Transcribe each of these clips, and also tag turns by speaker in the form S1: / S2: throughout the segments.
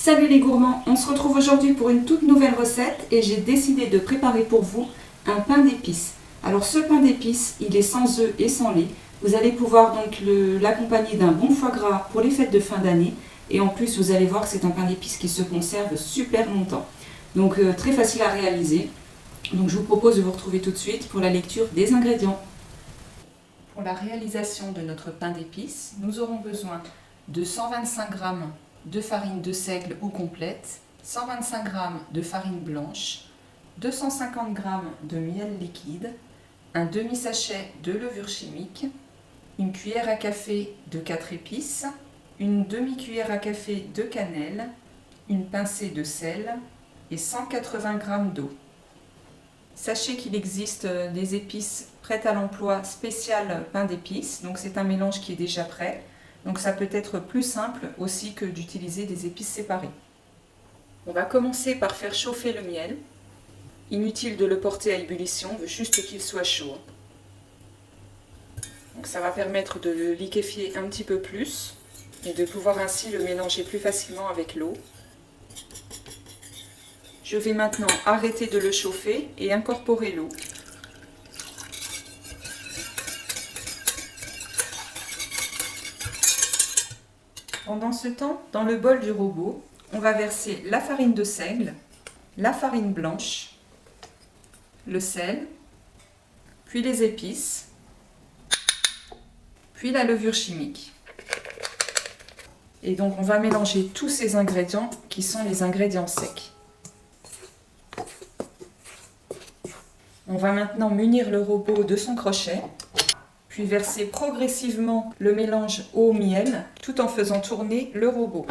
S1: Salut les gourmands, on se retrouve aujourd'hui pour une toute nouvelle recette et j'ai décidé de préparer pour vous un pain d'épices. Alors ce pain d'épices, il est sans œufs et sans lait. Vous allez pouvoir donc l'accompagner d'un bon foie gras pour les fêtes de fin d'année et en plus vous allez voir que c'est un pain d'épices qui se conserve super longtemps. Donc très facile à réaliser. Donc je vous propose de vous retrouver tout de suite pour la lecture des ingrédients. Pour la réalisation de notre pain d'épices, nous aurons besoin de 125 g de farine de seigle ou complète, 125 g de farine blanche, 250 g de miel liquide, un demi-sachet de levure chimique, une cuillère à café de 4 épices, une demi-cuillère à café de cannelle, une pincée de sel et 180 g d'eau. Sachez qu'il existe des épices prêtes à l'emploi spécial pain d'épices, donc c'est un mélange qui est déjà prêt. Donc ça peut être plus simple aussi que d'utiliser des épices séparées. On va commencer par faire chauffer le miel. Inutile de le porter à ébullition, juste qu'il soit chaud. Donc ça va permettre de le liquéfier un petit peu plus et de pouvoir ainsi le mélanger plus facilement avec l'eau. Je vais maintenant arrêter de le chauffer et incorporer l'eau. Pendant ce temps, dans le bol du robot, on va verser la farine de seigle, la farine blanche, le sel, puis les épices, puis la levure chimique. Et donc on va mélanger tous ces ingrédients qui sont les ingrédients secs. On va maintenant munir le robot de son crochet, puis verser progressivement le mélange au miel tout en faisant tourner le robot.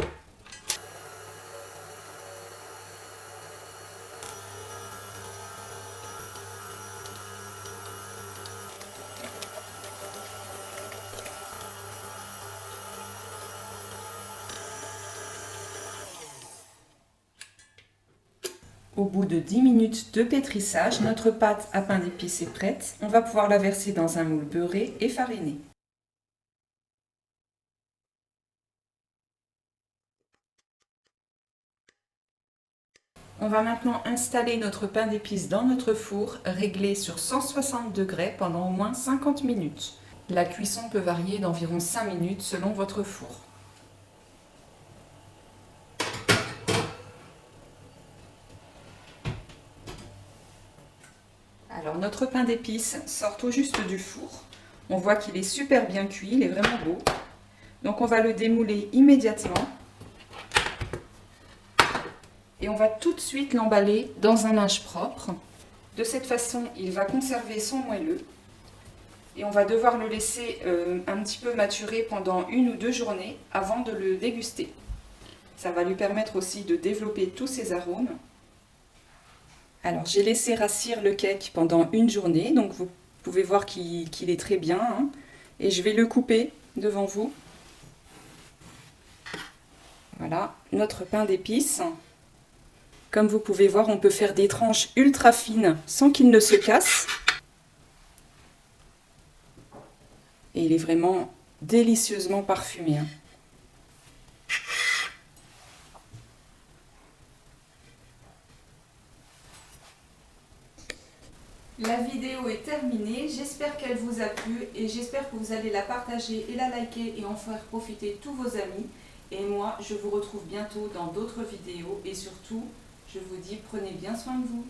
S1: Au bout de 10 minutes de pétrissage, notre pâte à pain d'épices est prête. On va pouvoir la verser dans un moule beurré et fariné. On va maintenant installer notre pain d'épices dans notre four, réglé sur 160 degrés pendant au moins 50 minutes. La cuisson peut varier d'environ 5 minutes selon votre four. Alors notre pain d'épices sort tout juste du four. On voit qu'il est super bien cuit, il est vraiment beau. Donc on va le démouler immédiatement. Et on va tout de suite l'emballer dans un linge propre. De cette façon, il va conserver son moelleux. Et on va devoir le laisser un petit peu maturer pendant 1 ou 2 journées avant de le déguster. Ça va lui permettre aussi de développer tous ses arômes. Alors j'ai laissé rassir le cake pendant 1 journée, donc vous pouvez voir qu'il est très bien. Hein. Et je vais le couper devant vous. Voilà, notre pain d'épices. Comme vous pouvez voir, on peut faire des tranches ultra fines sans qu'il ne se casse. Et il est vraiment délicieusement parfumé. Hein. La vidéo est terminée, j'espère qu'elle vous a plu et j'espère que vous allez la partager et la liker et en faire profiter tous vos amis. Et moi, je vous retrouve bientôt dans d'autres vidéos et surtout, je vous dis, prenez bien soin de vous.